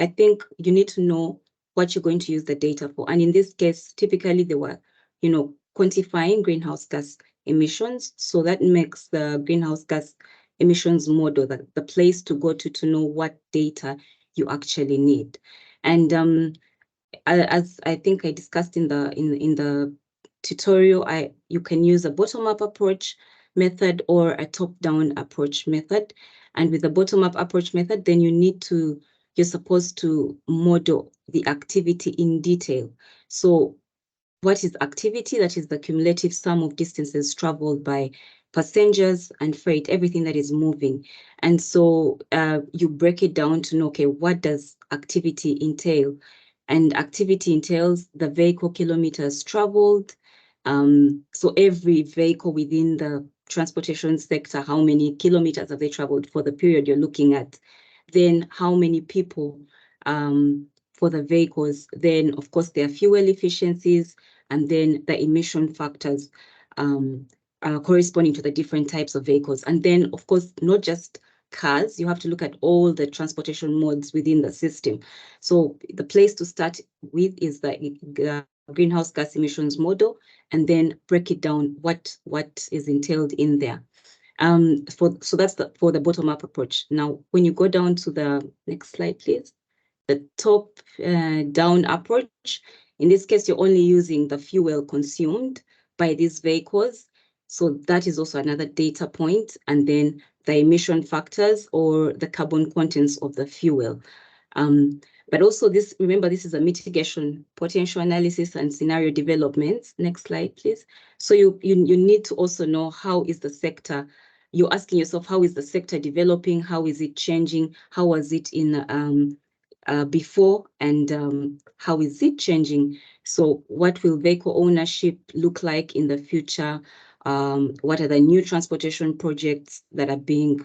I think you need to know what you're going to use the data for. And in this case, typically they were, quantifying greenhouse gas emissions. So that makes the greenhouse gas emissions model the place to go to know what data you actually need. And as I think I discussed in the tutorial, you can use a bottom-up approach method or a top-down approach method. And with the bottom-up approach method, then you're supposed to model the activity in detail. So what is activity? That is the cumulative sum of distances traveled by passengers and freight, everything that is moving. And so you break it down to know, okay, what does activity entail? And activity entails the vehicle kilometers traveled. So every vehicle within the transportation sector, how many kilometers have they traveled for the period you're looking at? Then how many people for the vehicles? Then, of course, their fuel efficiencies, and then the emission factors corresponding to the different types of vehicles. And then, of course, not just cars, you have to look at all the transportation modes within the system. So the place to start with is the greenhouse gas emissions model, and then break it down what is entailed in there. So that's for the bottom-up approach. Now, when you go down to the next slide, please, the top-down approach, in this case, you're only using the fuel consumed by these vehicles. So that is also another data point, and then the emission factors or the carbon contents of the fuel. But also remember, this is a mitigation, potential analysis and scenario development. Next slide, please. So you need to also know how is the sector, you're asking yourself, how is the sector developing? How is it changing? How was it in before, and how is it changing? So what will vehicle ownership look like in the future? What are the new transportation projects that are being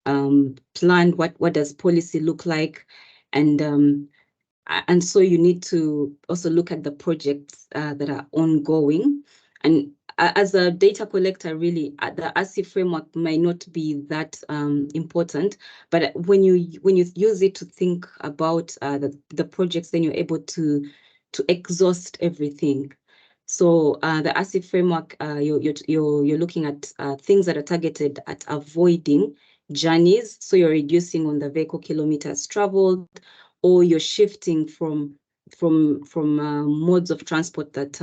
planned? What does policy look like? And so you need to also look at the projects that are ongoing. And as a data collector, really, the ASIF framework might not be that important, but when you use it to think about the projects, then you're able to exhaust everything. So the ASIF framework, you're looking at things that are targeted at avoiding journeys. So you're reducing on the vehicle kilometers traveled, or you're shifting from modes of transport that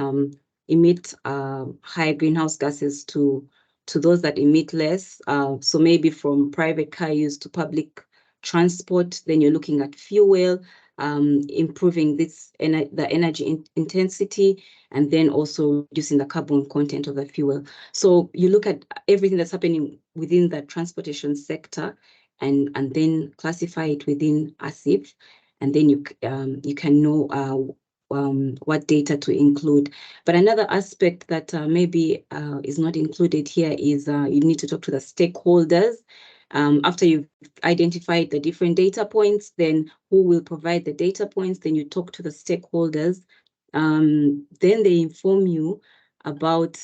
emit high greenhouse gases to those that emit less. So maybe from private car use to public transport. Then you're looking at fuel, improving the energy intensity, and then also reducing the carbon content of the fuel. So you look at everything that's happening within the transportation sector, and then classify it within ASIF, and then you can know what data to include. But another aspect that maybe is not included here is you need to talk to the stakeholders. After you've identified the different data points, then who will provide the data points? Then you talk to the stakeholders. Then they inform you about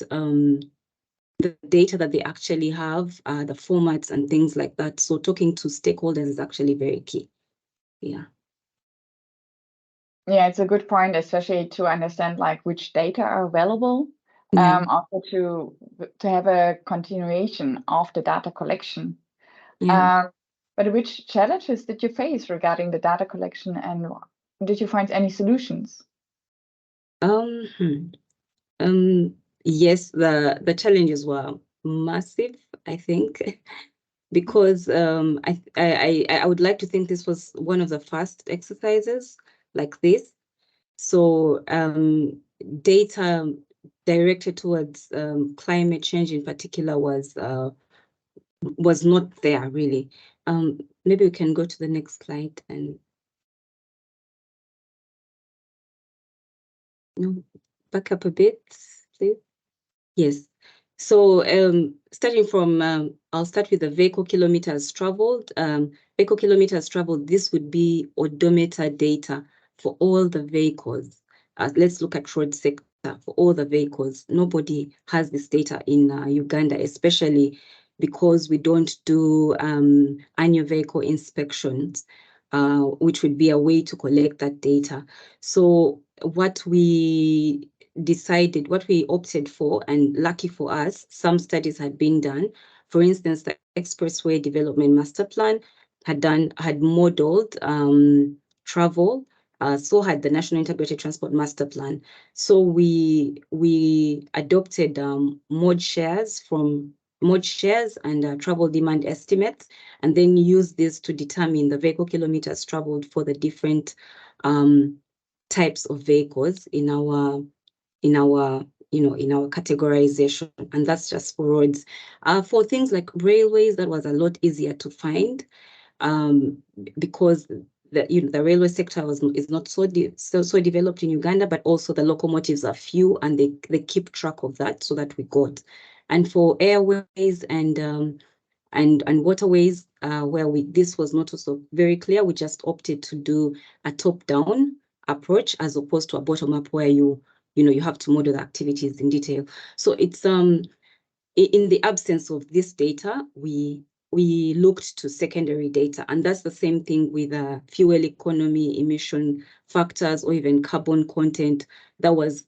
the data that they actually have, the formats and things like that. So talking to stakeholders is actually very key. Yeah. Yeah, it's a good point, especially to understand like which data are available. Also to have a continuation of the data collection. Yeah. But which challenges did you face regarding the data collection, and did you find any solutions? Yes, the challenges were massive, I think, because I would like to think this was one of the first exercises like this. So data directed towards climate change in particular was not there really. Maybe we can go to the next slide and back up a bit, please. Yes. So starting from, I'll start with the vehicle kilometers traveled. Vehicle kilometers traveled, this would be odometer data for all the vehicles. Let's look at road sector for all the vehicles. Nobody has this data in Uganda, especially because we don't do annual vehicle inspections. which would be a way to collect that data. So what we decided, what we opted for, and lucky for us, some studies had been done. For instance, the Expressway Development Master Plan had modeled travel. So had the National Integrated Transport Master Plan. So we adopted mode shares and travel demand estimates, and then use this to determine the vehicle kilometers traveled for the different types of vehicles in our categorization, and that's just for roads. For things like railways, that was a lot easier to find, because the railway sector is not so developed in Uganda, but also the locomotives are few, and they keep track of that, so that we got. And for airways and waterways, where this was not also very clear, we just opted to do a top-down approach as opposed to a bottom-up where you have to model the activities in detail. So it's in the absence of this data, we looked to secondary data, and that's the same thing with fuel economy, emission factors, or even carbon content that was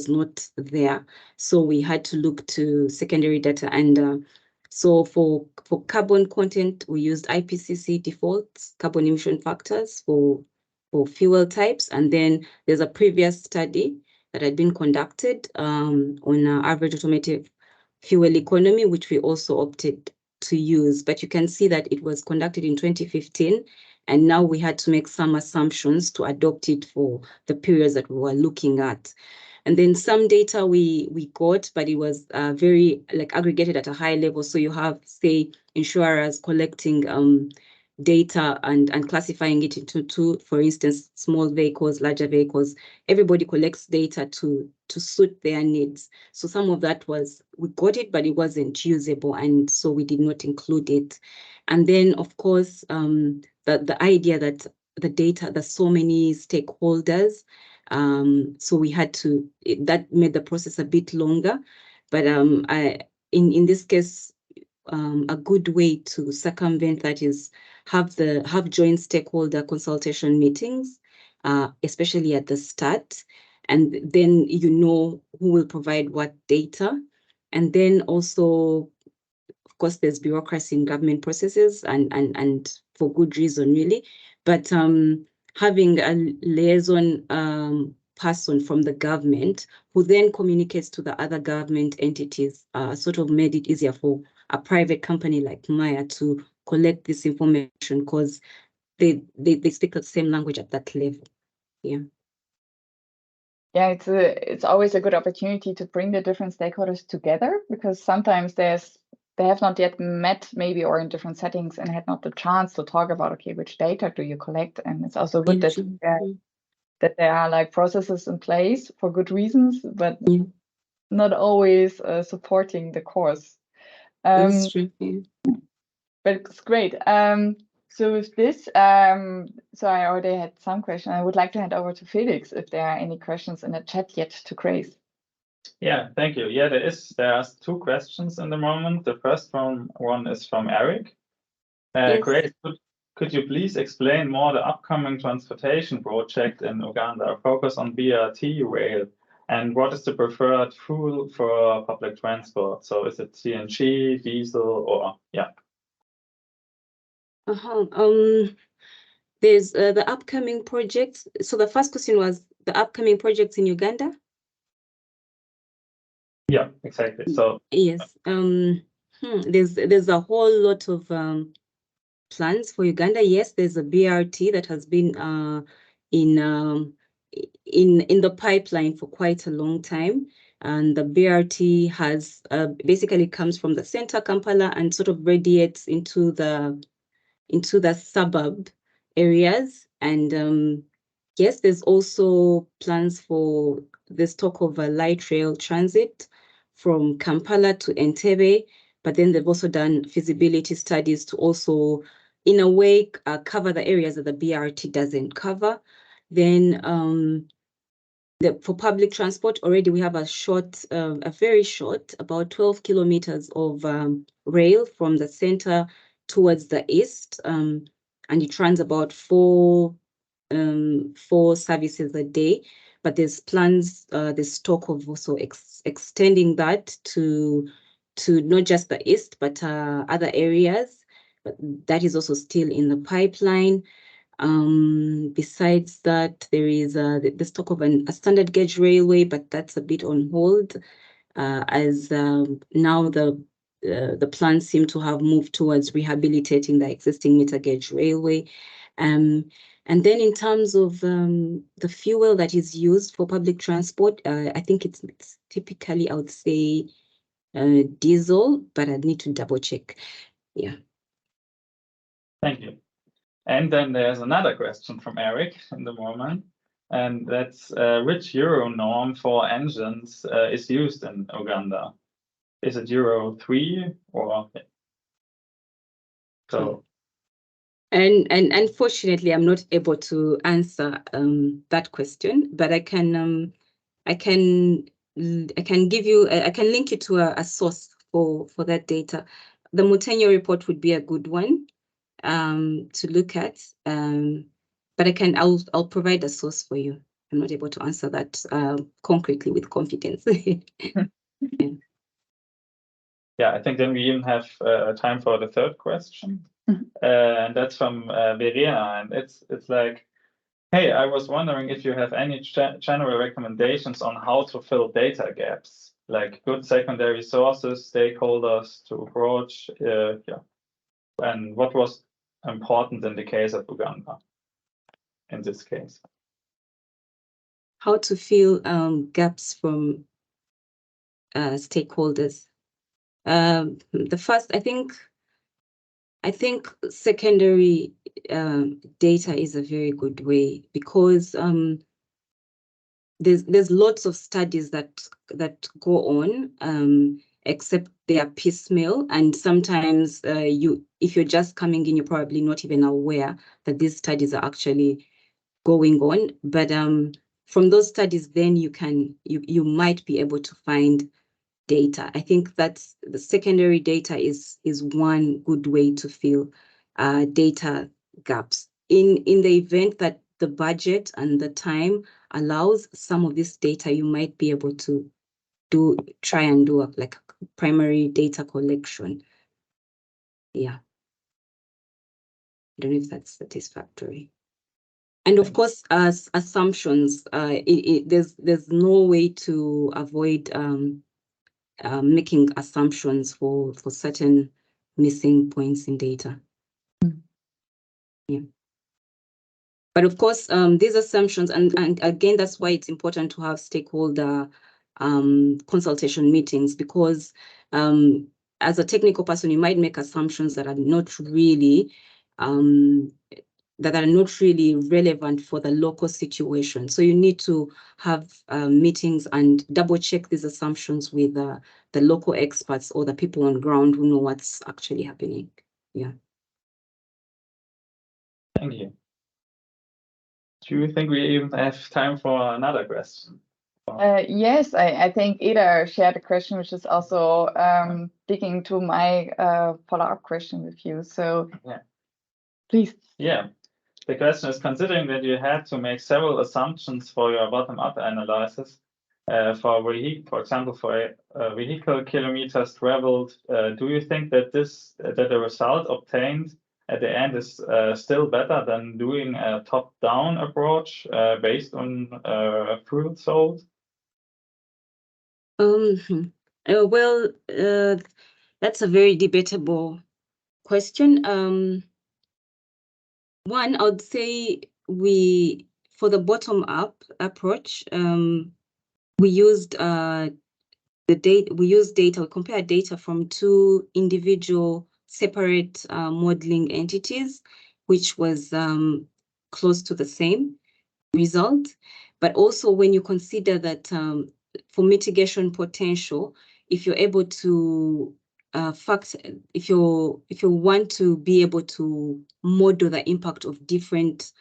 not there. So we had to look to secondary data, and so for carbon content, we used IPCC defaults, carbon emission factors for fuel types, and then there's a previous study that had been conducted on average automotive fuel economy, which we also opted to use. But you can see that it was conducted in 2015, and now we had to make some assumptions to adopt it for the periods that we were looking at. And then some data we got, but it was very aggregated at a high level. So you have, say, insurers collecting data and classifying it into two, for instance, small vehicles, larger vehicles. Everybody collects data to suit their needs. So some of that we got it, but it wasn't usable, and so we did not include it. And then, of course, the idea that the data, there's so many stakeholders, so we had to, that made the process a bit longer. But in this case, a good way to circumvent that is have joint stakeholder consultation meetings, especially at the start, and then who will provide what data. And then also, of course, there's bureaucracy in government processes, and for good reason, really. But having a liaison person from the government who then communicates to the other government entities sort of made it easier for a private company like Maya to collect this information, because they speak the same language at that level. Yeah. Yeah, it's always a good opportunity to bring the different stakeholders together, because sometimes they have not yet met, maybe, or in different settings, and had not the chance to talk about, okay, which data do you collect? And it's also good that there are processes in place for good reasons, but not always supporting the course. That's true. But it's great. So with this, so I already had some questions. I would like to hand over to Felix if there are any questions in the chat yet to Grace. Yeah, thank you. Yeah, there are two questions in the moment. The first one is from Eric. Yes. Grace, could you please explain more the upcoming transportation project in Uganda, focus on BRT rail, and what is the preferred fuel for public transport? So is it CNG, diesel, or There's the upcoming projects. So the first question was the upcoming projects in Uganda? Yeah, exactly. So yes, there's a whole lot of plans for Uganda. Yes, there's a BRT that has been in the pipeline for quite a long time, and the BRT has basically comes from the center Kampala and sort of radiates into the suburb areas. And yes, there's also plans for this talk of a light rail transit from Kampala to Entebbe, but then they've also done feasibility studies to also, in a way, cover the areas that the BRT doesn't cover. Then for public transport, already we have a very short, about 12 kilometers of rail from the center towards the east. and it runs about four services a day. But there's plans, there's talk of also extending that to not just the east, but other areas. But that is also still in the pipeline. Besides that, there is the talk of a standard gauge railway, but that's a bit on hold, as now the plans seem to have moved towards rehabilitating the existing meter gauge railway. And then in terms of the fuel that is used for public transport, I think it's typically, I would say, diesel, but I need to double check. Yeah. Thank you. And then there's another question from Eric in the moment, and that's which Euro norm for engines is used in Uganda? Is it Euro 3 or so? And unfortunately, I'm not able to answer that question, but I can give you, I can link you to a source for that data. The Mutenyo report would be a good one to look at, but I'll provide a source for you. I'm not able to answer that concretely with confidence. Yeah, I think then we even have time for the third question. And that's from Verena, and it's like, hey, I was wondering if you have any general recommendations on how to fill data gaps, like good secondary sources, stakeholders to approach, and what was important in the case of Uganda, in this case. How to fill gaps from stakeholders. The first, I think secondary data is a very good way, because there's lots of studies that go on, except they are piecemeal, and sometimes if you're just coming in, you're probably not even aware that these studies are actually going on. But from those studies, then you might be able to find data. I think that's the secondary data is one good way to fill data gaps. In the event that the budget and the time allows, some of this data you might be able to try and do like primary data collection. Yeah. I don't know if that's satisfactory. And of course, as assumptions, there's no way to avoid making assumptions for certain missing points in data. Yeah. But of course, these assumptions, and again, that's why it's important to have stakeholder consultation meetings, because as a technical person, you might make assumptions that are not really relevant for the local situation. So you need to have meetings and double check these assumptions with the local experts or the people on ground who know what's actually happening. Yeah. Thank you. Do you think we even have time for another question? Yes, I think Ida shared a question, which is also digging to my follow-up question with you. So yeah, please. Yeah. The question is, considering that you had to make several assumptions for your bottom-up analysis, for example, for vehicle kilometers traveled, do you think that the result obtained at the end is still better than doing a top-down approach based on fuel sold? Well, that's a very debatable question. One, I would say for the bottom-up approach, we used data. We compared data from two individual separate modeling entities, which was close to the same result. But also, when you consider that for mitigation potential, if you're able to if you want to be able to model the impact of different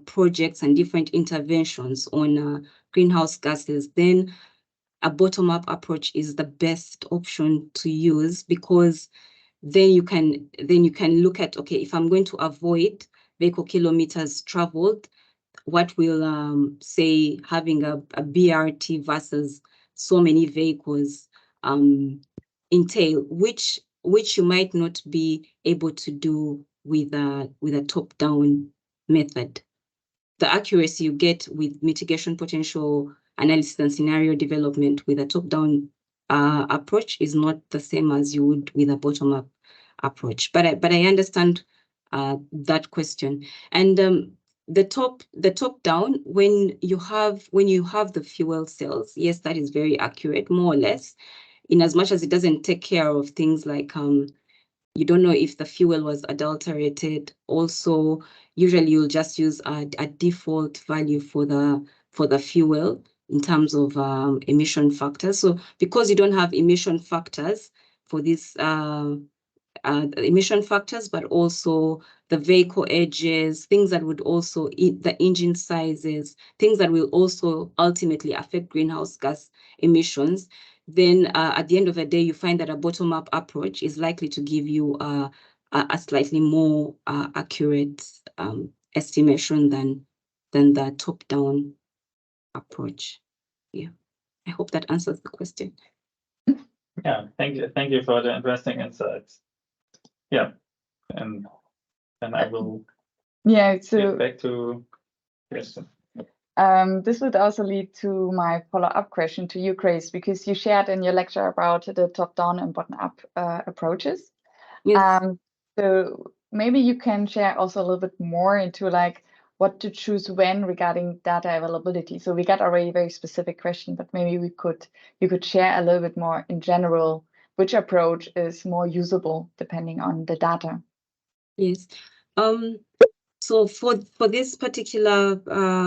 projects and different interventions on greenhouse gases, then a bottom-up approach is the best option to use, because then you can look at, okay, if I'm going to avoid vehicle kilometers traveled, what will say having a BRT versus so many vehicles entail, which you might not be able to do with a top-down method. The accuracy you get with mitigation potential analysis and scenario development with a top-down approach is not the same as you would with a bottom-up approach. But I understand that question. And the top-down, when you have the fuel cells, yes, that is very accurate, more or less, in as much as it doesn't take care of things like you don't know if the fuel was adulterated. Also, usually you'll just use a default value for the fuel in terms of emission factors. So because you don't have emission factors for these emission factors, but also the vehicle edges, things that would also eat the engine sizes, things that will also ultimately affect greenhouse gas emissions, then at the end of the day, you find that a bottom-up approach is likely to give you a slightly more accurate estimation than the top-down approach. Yeah, I hope that answers the question. Yeah, thank you for the interesting insights. Yeah, and I will get back to Kirsten. This would also lead to my follow-up question to you, Grace, because you shared in your lecture about the top-down and bottom-up approaches. Yes. So maybe you can share also a little bit more into like what to choose when regarding data availability. So we got already a very specific question, but maybe you could share a little bit more in general which approach is more usable depending on the data. Yes. So for this particular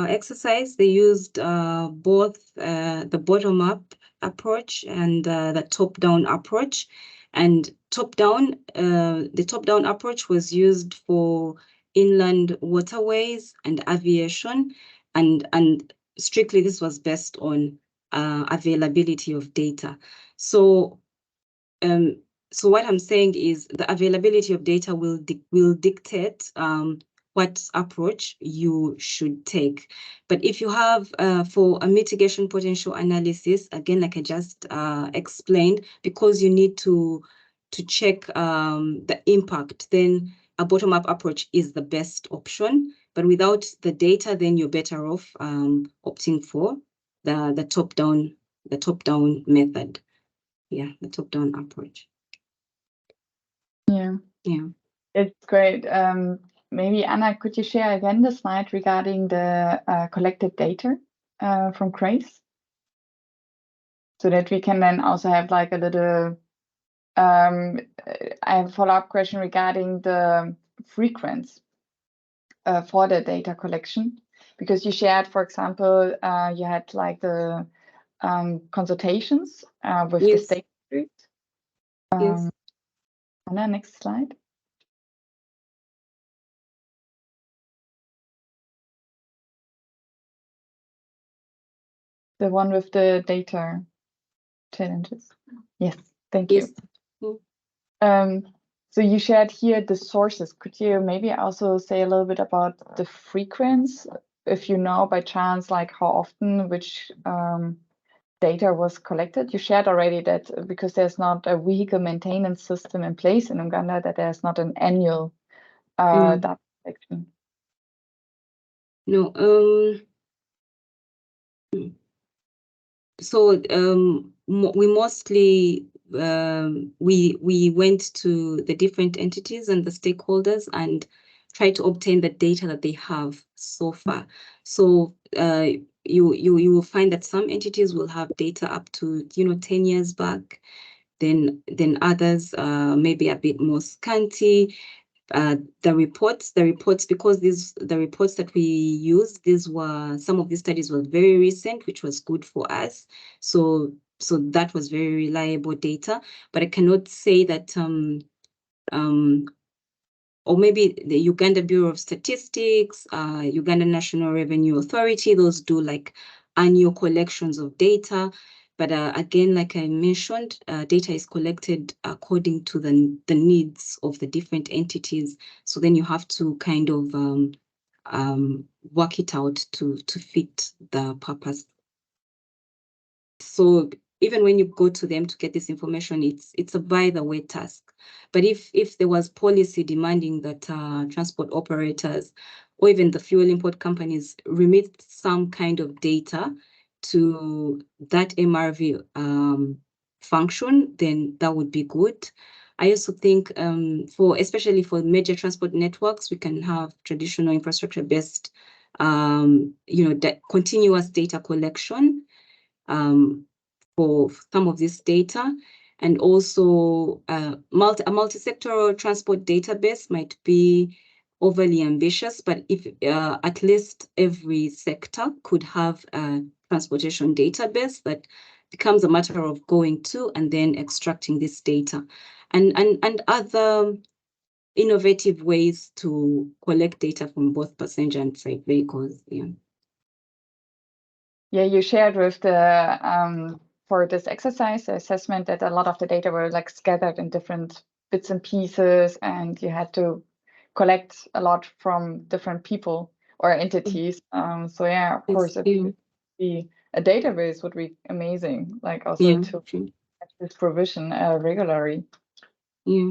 exercise, they used both the bottom-up approach and the top-down approach. And the top-down approach was used for inland waterways and aviation, and strictly this was based on availability of data. So what I'm saying is the availability of data will dictate what approach you should take. But if you have for a mitigation potential analysis, again, like I just explained, because you need to check the impact, then a bottom-up approach is the best option. But without the data, then you're better off opting for the top-down method. Yeah, the top-down approach. Yeah. It's great. Maybe Anna, could you share again the slide regarding the collected data from Grace, so that we can then also have like a little. I have a follow-up question regarding the frequency for the data collection, because you shared, for example, you had like the consultations with the stakeholders. Yes. Anna, next slide. The one with the data challenges. Yes, thank you. So you shared here the sources. Could you maybe also say a little bit about the frequency, if you know by chance, like how often which data was collected? You shared already that because there's not a vehicle maintenance system in place in Uganda, that there's not an annual data collection. No. So we mostly we went to the different entities and the stakeholders and tried to obtain the data that they have so far. So you will find that some entities will have data up to 10 years back, then others maybe a bit more scanty. The reports, because the reports that we used, some of these studies were very recent, which was good for us. So that was very reliable data. But I cannot say that or maybe the Uganda Bureau of Statistics, Uganda National Revenue Authority, those do like annual collections of data. But again, like I mentioned, data is collected according to the needs of the different entities. So then you have to kind of work it out to fit the purpose. So even when you go to them to get this information, it's a by the way task. But if there was policy demanding that transport operators or even the fuel import companies remit some kind of data to that MRV function, then that would be good. I also think especially for major transport networks, we can have traditional infrastructure-based, continuous data collection for some of this data. And also a multi-sectoral transport database might be overly ambitious, but if at least every sector could have a transportation database, that becomes a matter of going to and then extracting this data. And other innovative ways to collect data from both passenger and freight vehicles. Yeah, you shared with the for this exercise the assessment that a lot of the data were like scattered in different bits and pieces, and you had to collect a lot from different people or entities. So yeah, of course, if it be a database would be amazing. Like also to have this provision regularly. Yeah.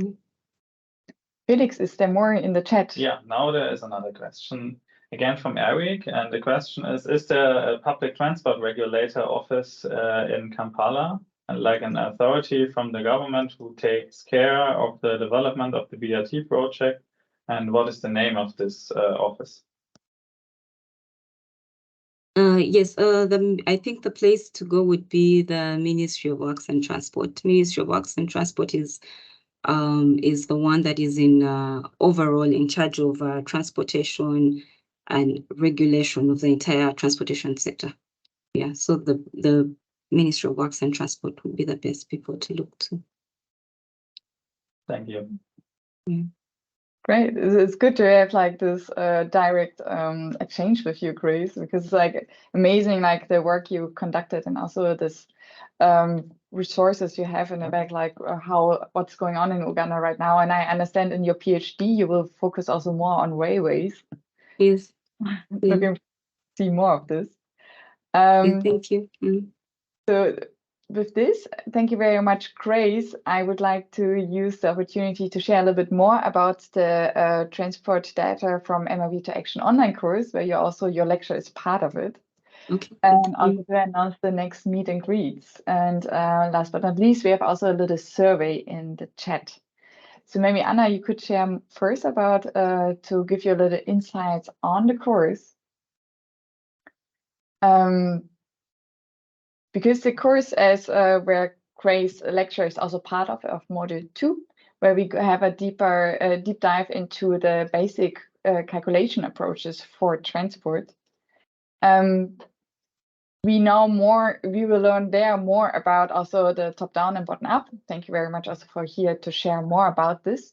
Felix, is there more in the chat? Yeah, now there is another question. Again from Eric, and the question is there a public transport regulator office in Kampala, and like an authority from the government who takes care of the development of the BRT project, and what is the name of this office? Yes, I think the place to go would be the Ministry of Works and Transport. Ministry of Works and Transport is the one that is in overall in charge of transportation and regulation of the entire transportation sector. Yeah, so the Ministry of Works and Transport would be the best people to look to. Thank you. Yeah. Great. It's good to have like this direct exchange with you, Grace, because it's like amazing, like the work you conducted and also this resources you have in the back, like what's going on in Uganda right now. And I understand in your PhD you will focus also more on railways. Yes. Looking to see more of this. Thank you. So with this, thank you very much, Grace. I would like to use the opportunity to share a little bit more about the transport data from MRV to Action online course, where your lecture is part of it. Okay. And also to announce the next meet and greets. And last but not least, we have also a little survey in the chat. So maybe Anna, you could share first about to give you a little insights on the course. Because the course is where Grace's lecture is also part of module 2, where we have a deep dive into the basic calculation approaches for transport. We will learn there more about also the top down and bottom up. Thank you very much also for here to share more about this.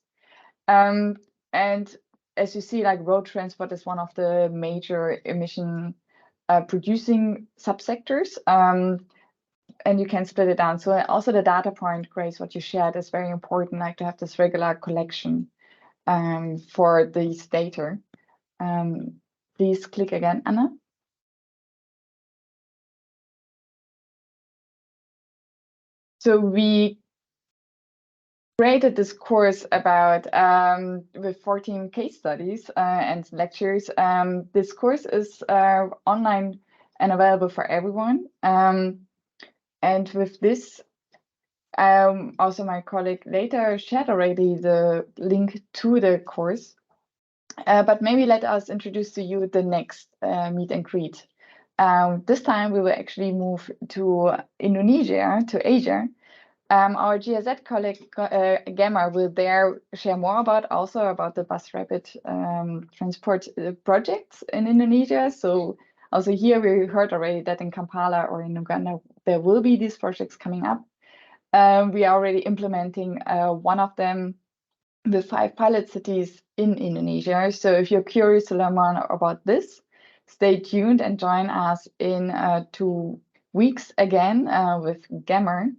And as you see, like road transport is one of the major emission producing subsectors. And you can split it down. So also the data point, Grace, what you shared is very important, like to have this regular collection for these data. Please click again, Anna. So we created this course about with 14 case studies and lectures. This course is online and available for everyone. And with this, also my colleague later shared already the link to the course. But maybe let us introduce to you the next meet and greet. This time we will actually move to Indonesia, to Asia. Our GIZ colleague Gemma will there share more about the bus rapid transport projects in Indonesia. So also here we heard already that in Kampala or in Uganda there will be these projects coming up. We are already implementing one of them with 5 pilot cities in Indonesia. So if you're curious to learn more about this, stay tuned and join us in to weeks again with Gammer.